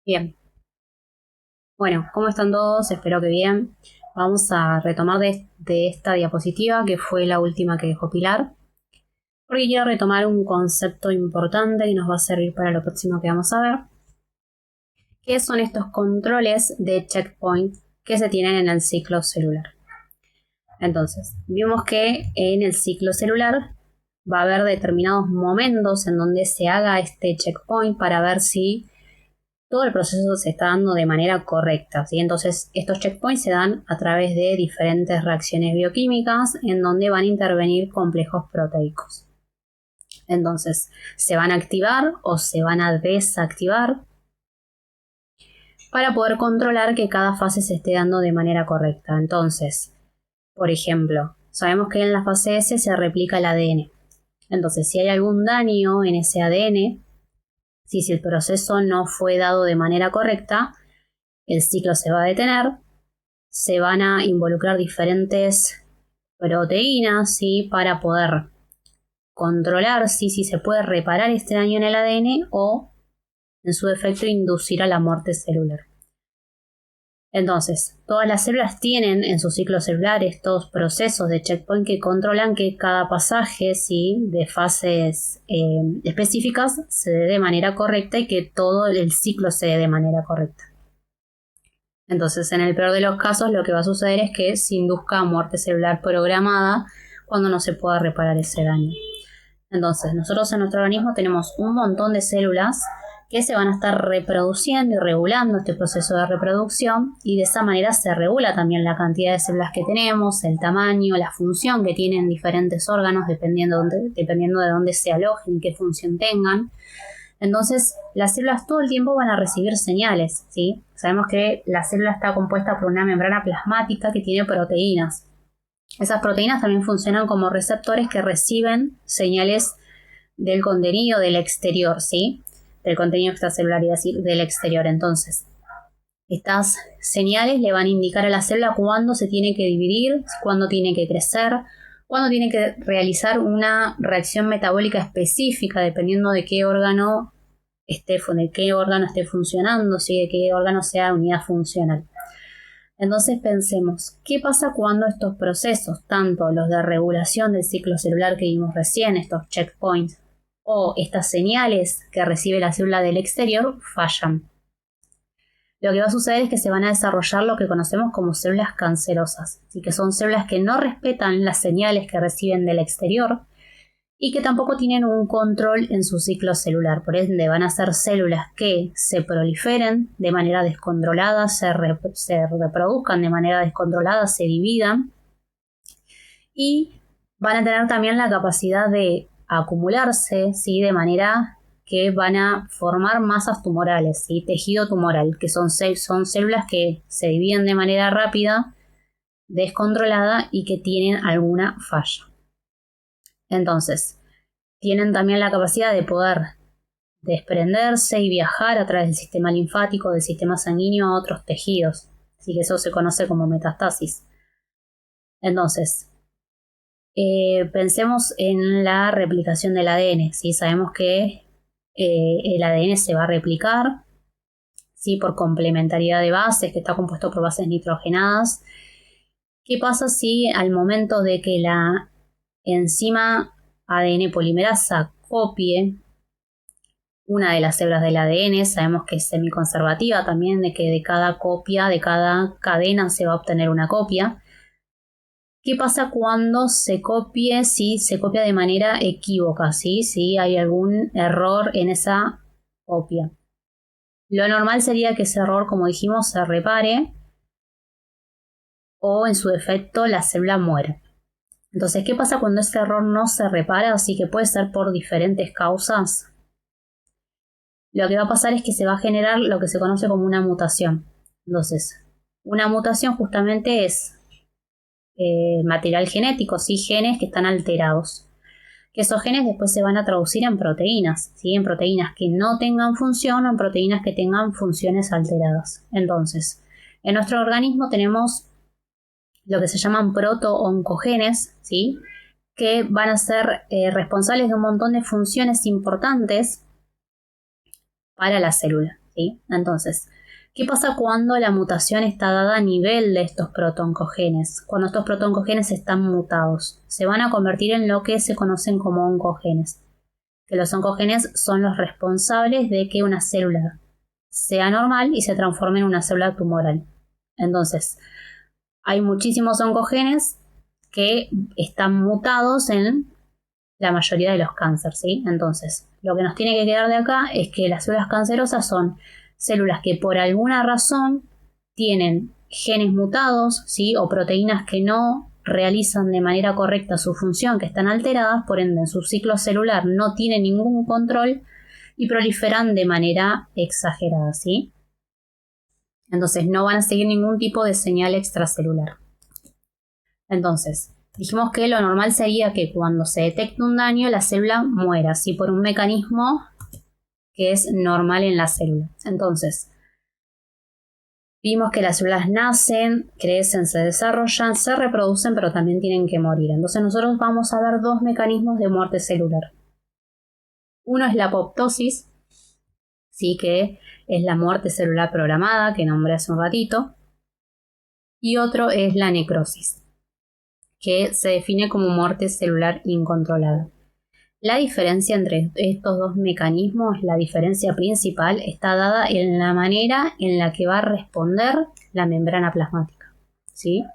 Bien, bueno, ¿cómo están todos? Espero que bien. Vamos a retomar de esta diapositiva que fue la última que dejó Pilar, porque quiero retomar un concepto importante que nos va a servir para lo próximo que vamos a ver, que son estos controles de checkpoint que se tienen en el ciclo celular. Entonces, vimos que en el ciclo celular va a haber determinados momentos en donde se haga este checkpoint para ver si todo el proceso se está dando de manera correcta, ¿sí? Entonces, estos checkpoints se dan a través de diferentes reacciones bioquímicas en donde van a intervenir complejos proteicos. Entonces, se van a activar o se van a desactivar para poder controlar que cada fase se esté dando de manera correcta. Entonces, por ejemplo, sabemos que en la fase S se replica el ADN. Entonces, si hay algún daño en ese ADN, si el proceso no fue dado de manera correcta, el ciclo se va a detener, se van a involucrar diferentes proteínas, ¿sí? Para poder controlar si se puede reparar este daño en el ADN o, en su defecto, inducir a la muerte celular. Entonces, todas las células tienen en su ciclo celular estos procesos de checkpoint que controlan que cada pasaje, ¿sí? De fases específicas se dé de manera correcta y que todo el ciclo se dé de manera correcta. Entonces, en el peor de los casos, lo que va a suceder es que se induzca muerte celular programada cuando no se pueda reparar ese daño. Entonces, nosotros en nuestro organismo tenemos un montón de células que se van a estar reproduciendo y regulando este proceso de reproducción, y de esa manera se regula también la cantidad de células que tenemos, el tamaño, la función que tienen diferentes órganos dependiendo de dónde se alojen y qué función tengan. Entonces, las células todo el tiempo van a recibir señales, ¿sí? Sabemos que la célula está compuesta por una membrana plasmática que tiene proteínas. Esas proteínas también funcionan como receptores que reciben señales del contenido del exterior, ¿sí? Del contenido extracelular, y decir, del exterior. Entonces, estas señales le van a indicar a la célula cuándo se tiene que dividir, cuándo tiene que crecer, cuándo tiene que realizar una reacción metabólica específica, dependiendo de qué órgano esté funcionando, ¿sí? De qué órgano sea unidad funcional. Entonces pensemos, ¿qué pasa cuando estos procesos, tanto los de regulación del ciclo celular que vimos recién, estos checkpoints, o estas señales que recibe la célula del exterior, fallan? Lo que va a suceder es que se van a desarrollar lo que conocemos como células cancerosas, así que son células que no respetan las señales que reciben del exterior y que tampoco tienen un control en su ciclo celular. Por ende, van a ser células que se proliferen de manera descontrolada, se reproduzcan de manera descontrolada, se dividan, y van a tener también la capacidad de acumularse, ¿sí? De manera que van a formar masas tumorales, ¿sí? Tejido tumoral, que son células que se dividen de manera rápida, descontrolada y que tienen alguna falla. Entonces, tienen también la capacidad de poder desprenderse y viajar a través del sistema linfático, del sistema sanguíneo a otros tejidos. Así que eso se conoce como metastasis. Entonces, pensemos en la replicación del ADN. ¿Sí? Sabemos que el ADN se va a replicar, ¿sí? Por complementariedad de bases, que está compuesto por bases nitrogenadas. ¿Qué pasa si al momento de que la enzima ADN polimerasa copie una de las células del ADN? Sabemos que es semiconservativa también, de que de cada copia, de cada cadena se va a obtener una copia. ¿Qué pasa cuando se copie, si se copia de manera equívoca, ¿sí? Si hay algún error en esa copia? Lo normal sería que ese error, como dijimos, se repare o, en su defecto, la célula muere. Entonces, ¿qué pasa cuando ese error no se repara? Así que puede ser por diferentes causas. Lo que va a pasar es que se va a generar lo que se conoce como una mutación. Entonces, una mutación justamente es material genético, ¿sí? Genes que están alterados. Que esos genes después se van a traducir en proteínas, ¿sí? En proteínas que no tengan función o en proteínas que tengan funciones alteradas. Entonces, en nuestro organismo tenemos lo que se llaman proto-oncogenes, ¿sí? Que van a ser responsables de un montón de funciones importantes para la célula. ¿sí? Entonces, ¿qué pasa cuando la mutación está dada a nivel de estos protoncogenes? Cuando estos protoncogenes están mutados, se van a convertir en lo que se conocen como oncogenes. Que los oncogenes son los responsables de que una célula sea normal y se transforme en una célula tumoral. Entonces, hay muchísimos oncogenes que están mutados en la mayoría de los cánceres, ¿sí? Entonces, lo que nos tiene que quedar de acá es que las células cancerosas son células que por alguna razón tienen genes mutados, ¿sí? O proteínas que no realizan de manera correcta su función, que están alteradas, por ende en su ciclo celular no tienen ningún control y proliferan de manera exagerada, ¿sí? Entonces no van a seguir ningún tipo de señal extracelular. Entonces, dijimos que lo normal sería que cuando se detecte un daño la célula muera, ¿sí? Por un mecanismo que es normal en la célula. Entonces, vimos que las células nacen, crecen, se desarrollan, se reproducen, pero también tienen que morir. Entonces nosotros vamos a ver dos mecanismos de muerte celular. Uno es la apoptosis, ¿sí? Que es la muerte celular programada, que nombré hace un ratito. Y otro es la necrosis, que se define como muerte celular incontrolada. La diferencia entre estos dos mecanismos, la diferencia principal, está dada en la manera en la que va a responder la membrana plasmática, ¿sí?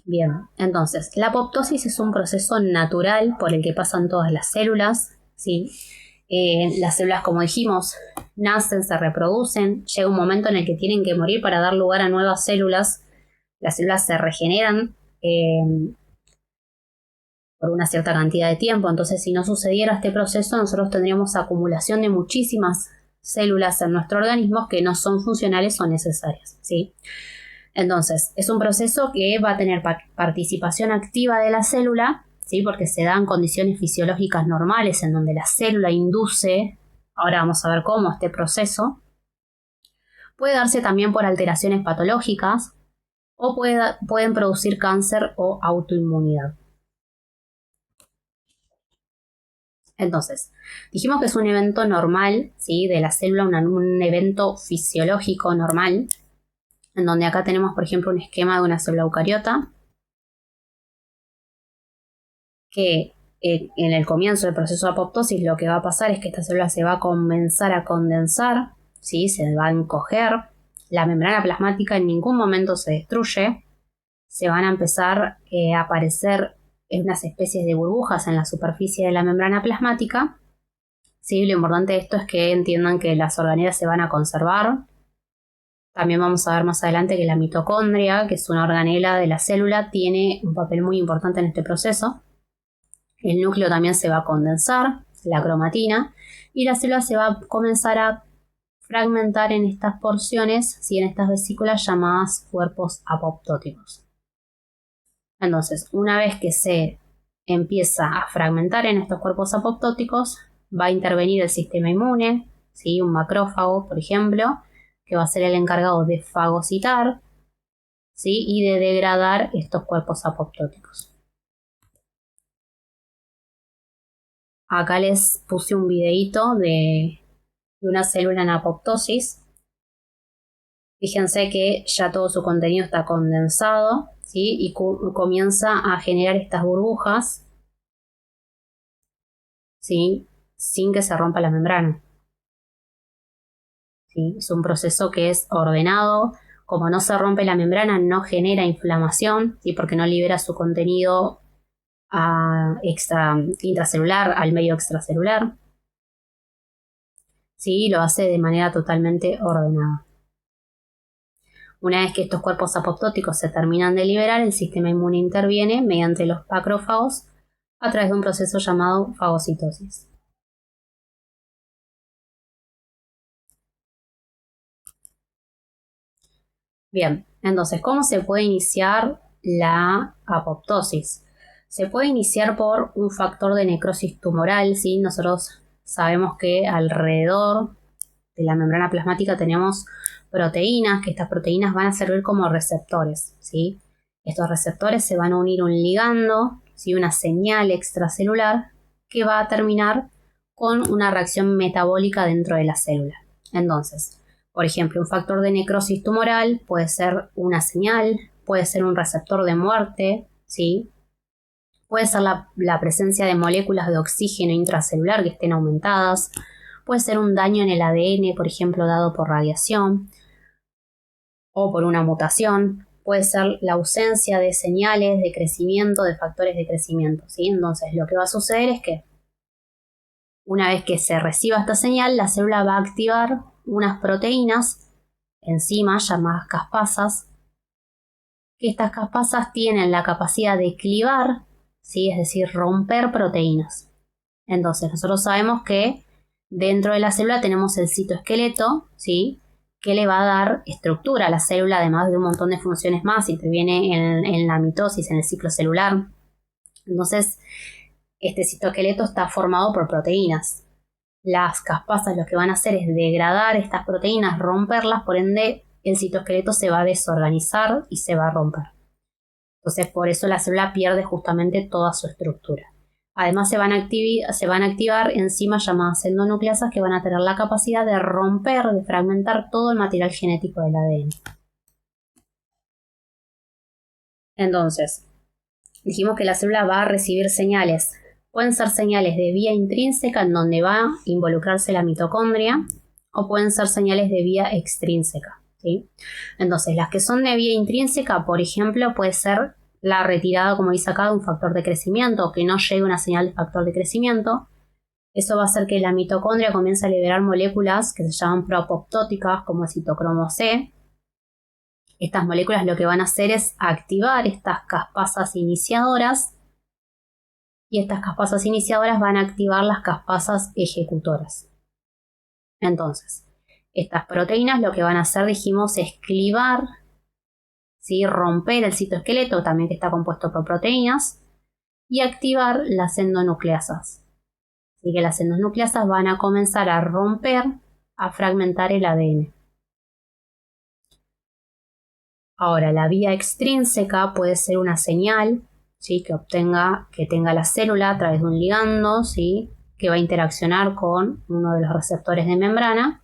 Bien, entonces, la apoptosis es un proceso natural por el que pasan todas las células, ¿sí? Las células, como dijimos, nacen, se reproducen, llega un momento en el que tienen que morir para dar lugar a nuevas células. Las células se regeneran por una cierta cantidad de tiempo. Entonces, si no sucediera este proceso, nosotros tendríamos acumulación de muchísimas células en nuestro organismo que no son funcionales o necesarias, ¿sí? Entonces, es un proceso que va a tener participación activa de la célula, ¿sí? Porque se dan condiciones fisiológicas normales en donde la célula induce, ahora vamos a ver cómo, este proceso. Puede darse también por alteraciones patológicas o pueden producir cáncer o autoinmunidad. Entonces, dijimos que es un evento normal, ¿sí? De la célula, un evento fisiológico normal, en donde acá tenemos, por ejemplo, un esquema de una célula eucariota, que en el comienzo del proceso de apoptosis lo que va a pasar es que esta célula se va a comenzar a condensar, ¿sí? Se va a encoger, la membrana plasmática en ningún momento se destruye, se van a empezar a aparecer unas especies de burbujas en la superficie de la membrana plasmática. Sí, lo importante de esto es que entiendan que las organelas se van a conservar. También vamos a ver más adelante que la mitocondria, que es una organela de la célula, tiene un papel muy importante en este proceso. El núcleo también se va a condensar, la cromatina, y la célula se va a comenzar a fragmentar en estas porciones, ¿sí? En estas vesículas llamadas cuerpos apoptóticos. Entonces, una vez que se empieza a fragmentar en estos cuerpos apoptóticos, va a intervenir el sistema inmune, ¿sí? Un macrófago, por ejemplo, que va a ser el encargado de fagocitar, ¿sí? Y de degradar estos cuerpos apoptóticos. Acá les puse un videíto de una célula en apoptosis. Fíjense que ya todo su contenido está condensado, ¿sí? Y comienza a generar estas burbujas, ¿sí? Sin que se rompa la membrana. ¿Sí? Es un proceso que es ordenado. Como no se rompe la membrana, no genera inflamación, ¿sí? Porque no libera su contenido intracelular al medio extracelular. ¿Sí? Lo hace de manera totalmente ordenada. Una vez que estos cuerpos apoptóticos se terminan de liberar, el sistema inmune interviene mediante los macrófagos a través de un proceso llamado fagocitosis. Bien, entonces, ¿cómo se puede iniciar la apoptosis? Se puede iniciar por un factor de necrosis tumoral, ¿sí? Nosotros sabemos que alrededor de la membrana plasmática tenemos proteínas, que estas proteínas van a servir como receptores, ¿sí? Estos receptores se van a unir a un ligando, ¿sí? Una señal extracelular que va a terminar con una reacción metabólica dentro de la célula. Entonces, por ejemplo, un factor de necrosis tumoral puede ser una señal, puede ser un receptor de muerte, ¿sí? Puede ser la presencia de moléculas de oxígeno intracelular que estén aumentadas, puede ser un daño en el ADN, por ejemplo, dado por radiación o por una mutación, puede ser la ausencia de señales de crecimiento, de factores de crecimiento, ¿sí? Entonces, lo que va a suceder es que una vez que se reciba esta señal, la célula va a activar unas proteínas, enzimas llamadas caspasas, que estas caspasas tienen la capacidad de clivar, ¿sí? Es decir, romper proteínas. Entonces, nosotros sabemos que dentro de la célula tenemos el citoesqueleto, ¿sí? Que le va a dar estructura a la célula, además de un montón de funciones más, interviene en la mitosis, en el ciclo celular. Entonces, este citoesqueleto está formado por proteínas. Las caspasas lo que van a hacer es degradar estas proteínas, romperlas, por ende el citoesqueleto se va a desorganizar y se va a romper. Entonces, por eso la célula pierde justamente toda su estructura. Además, se van a activar enzimas llamadas endonucleasas que van a tener la capacidad de romper, de fragmentar todo el material genético del ADN. Entonces, dijimos que la célula va a recibir señales. Pueden ser señales de vía intrínseca en donde va a involucrarse la mitocondria o pueden ser señales de vía extrínseca, ¿sí? Entonces, las que son de vía intrínseca, por ejemplo, puede ser la retirada, como dice acá, de un factor de crecimiento o que no llegue una señal de factor de crecimiento. Eso va a hacer que la mitocondria comience a liberar moléculas que se llaman proapoptóticas, como el citocromo C. Estas moléculas lo que van a hacer es activar estas caspasas iniciadoras y estas caspasas iniciadoras van a activar las caspasas ejecutoras. Entonces, estas proteínas lo que van a hacer, dijimos, es clivar, ¿sí? Romper el citoesqueleto, también que está compuesto por proteínas, y activar las endonucleasas. Así que las endonucleasas van a comenzar a romper, a fragmentar el ADN. Ahora, la vía extrínseca puede ser una señal, ¿sí? que tenga la célula a través de un ligando, ¿sí? que va a interaccionar con uno de los receptores de membrana,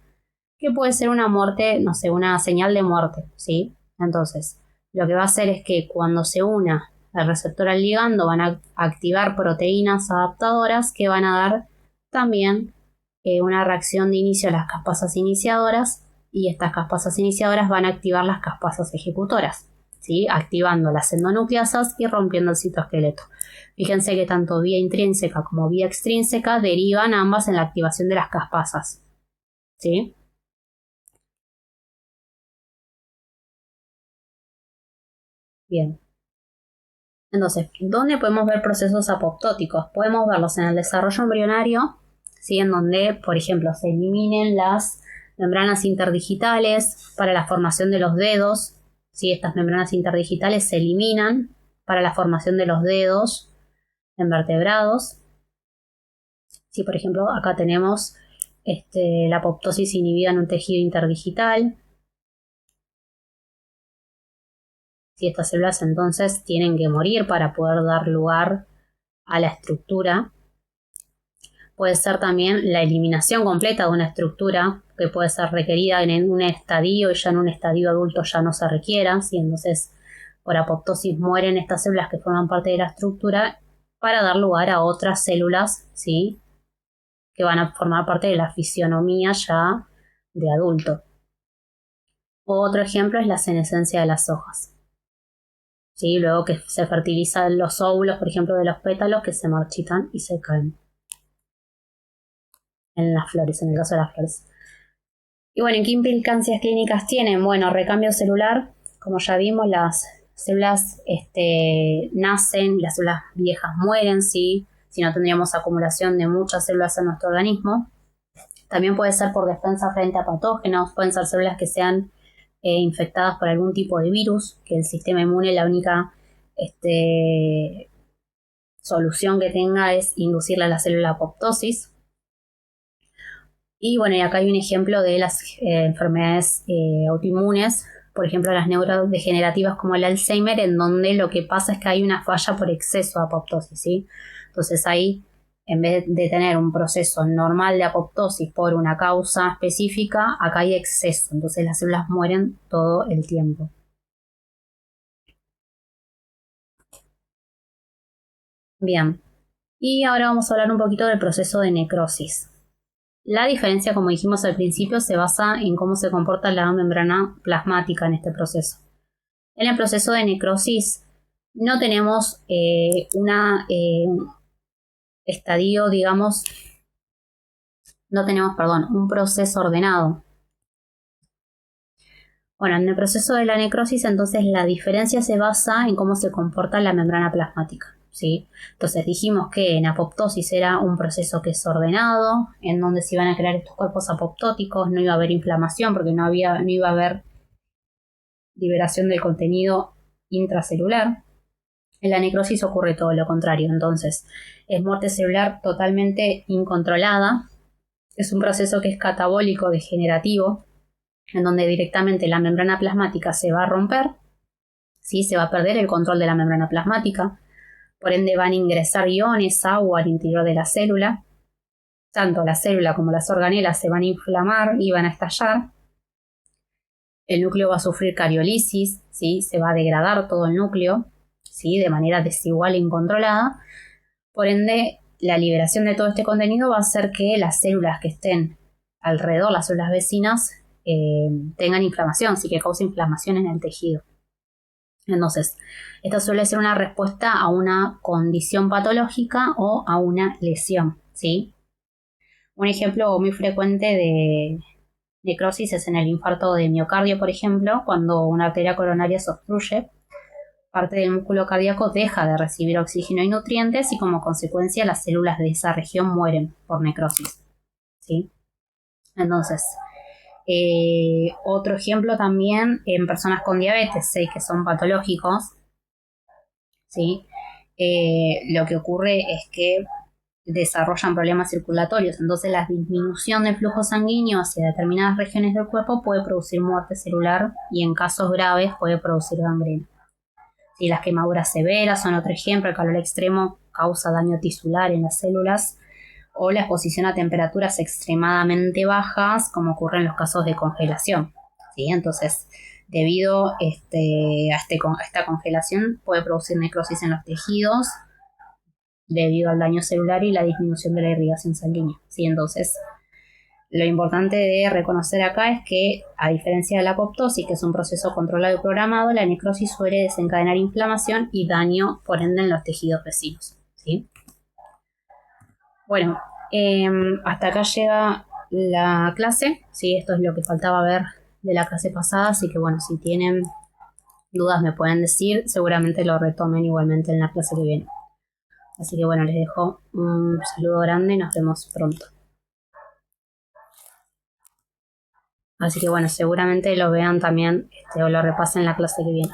que puede ser una muerte, no sé, una señal de muerte, ¿sí? Entonces, lo que va a hacer es que cuando se una el receptor al ligando van a activar proteínas adaptadoras que van a dar también una reacción de inicio a las caspasas iniciadoras y estas caspasas iniciadoras van a activar las caspasas ejecutoras, ¿sí? Activando las endonucleasas y rompiendo el citoesqueleto. Fíjense que tanto vía intrínseca como vía extrínseca derivan ambas en la activación de las caspasas, ¿sí? Bien. Entonces, ¿dónde podemos ver procesos apoptóticos? Podemos verlos en el desarrollo embrionario, ¿sí? En donde, por ejemplo, se eliminen las membranas interdigitales para la formación de los dedos, ¿sí? Estas membranas interdigitales se eliminan para la formación de los dedos en vertebrados. ¿Sí? Por ejemplo, acá tenemos la apoptosis inhibida en un tejido interdigital. Si estas células entonces tienen que morir para poder dar lugar a la estructura. Puede ser también la eliminación completa de una estructura que puede ser requerida en un estadio y ya en un estadio adulto ya no se requiera, ¿sí? Entonces por apoptosis mueren estas células que forman parte de la estructura para dar lugar a otras células, ¿sí? Que van a formar parte de la fisionomía ya de adulto. Otro ejemplo es la senescencia de las hojas. ¿Sí? Luego que se fertilizan los óvulos, por ejemplo, de los pétalos que se marchitan y se caen en las flores, en el caso de las flores. Y bueno, ¿qué implicancias clínicas tienen? Bueno, recambio celular, como ya vimos, las células nacen, las células viejas mueren, ¿sí? Si no tendríamos acumulación de muchas células en nuestro organismo. También puede ser por defensa frente a patógenos, pueden ser células que sean infectadas por algún tipo de virus, que el sistema inmune la única solución que tenga es inducirle a la célula apoptosis. Y bueno, y acá hay un ejemplo de las enfermedades autoinmunes, por ejemplo las neurodegenerativas como el Alzheimer, en donde lo que pasa es que hay una falla por exceso de apoptosis, ¿sí? Entonces hay en vez de tener un proceso normal de apoptosis por una causa específica, acá hay exceso, entonces las células mueren todo el tiempo. Bien, y ahora vamos a hablar un poquito del proceso de necrosis. La diferencia, como dijimos al principio, se basa en cómo se comporta la membrana plasmática en este proceso. En el proceso de necrosis no tenemos estadio, digamos, no tenemos, perdón, un proceso ordenado. Bueno, en el proceso de la necrosis, entonces la diferencia se basa en cómo se comporta la membrana plasmática, ¿sí? Entonces dijimos que en apoptosis era un proceso que es ordenado, en donde se iban a crear estos cuerpos apoptóticos, no iba a haber inflamación porque no iba a haber liberación del contenido intracelular. En la necrosis ocurre todo lo contrario, entonces es muerte celular totalmente incontrolada, es un proceso que es catabólico degenerativo, en donde directamente la membrana plasmática se va a romper, ¿sí? Se va a perder el control de la membrana plasmática, por ende van a ingresar iones, agua al interior de la célula, tanto la célula como las organelas se van a inflamar y van a estallar, el núcleo va a sufrir cariolisis, ¿sí? Se va a degradar todo el núcleo, ¿sí? De manera desigual e incontrolada, por ende la liberación de todo este contenido va a hacer que las células que estén alrededor, las células vecinas, tengan inflamación, sí que causa inflamación en el tejido. Entonces, esta suele ser una respuesta a una condición patológica o a una lesión, ¿sí? Un ejemplo muy frecuente de necrosis es en el infarto de miocardio, por ejemplo, cuando una arteria coronaria se obstruye, parte del músculo cardíaco deja de recibir oxígeno y nutrientes y como consecuencia las células de esa región mueren por necrosis, ¿sí? Entonces, otro ejemplo también en personas con diabetes, ¿sí? Que son patológicos, ¿sí? Lo que ocurre es que desarrollan problemas circulatorios, entonces la disminución del flujo sanguíneo hacia determinadas regiones del cuerpo puede producir muerte celular y en casos graves puede producir gangrena. ¿Sí? Las quemaduras severas son otro ejemplo, el calor extremo causa daño tisular en las células, o la exposición a temperaturas extremadamente bajas, como ocurre en los casos de congelación, ¿sí? Entonces, debido a esta congelación, puede producir necrosis en los tejidos debido al daño celular y la disminución de la irrigación sanguínea, ¿sí? Entonces, lo importante de reconocer acá es que, a diferencia de la apoptosis, que es un proceso controlado y programado, la necrosis suele desencadenar inflamación y daño, por ende, en los tejidos vecinos, ¿sí? Bueno, hasta acá llega la clase, ¿sí? Esto es lo que faltaba ver de la clase pasada, así que bueno, si tienen dudas me pueden decir, seguramente lo retomen igualmente en la clase que viene. Así que bueno, les dejo un saludo grande y nos vemos pronto. Así que bueno, seguramente lo vean también o lo repasen en la clase que viene.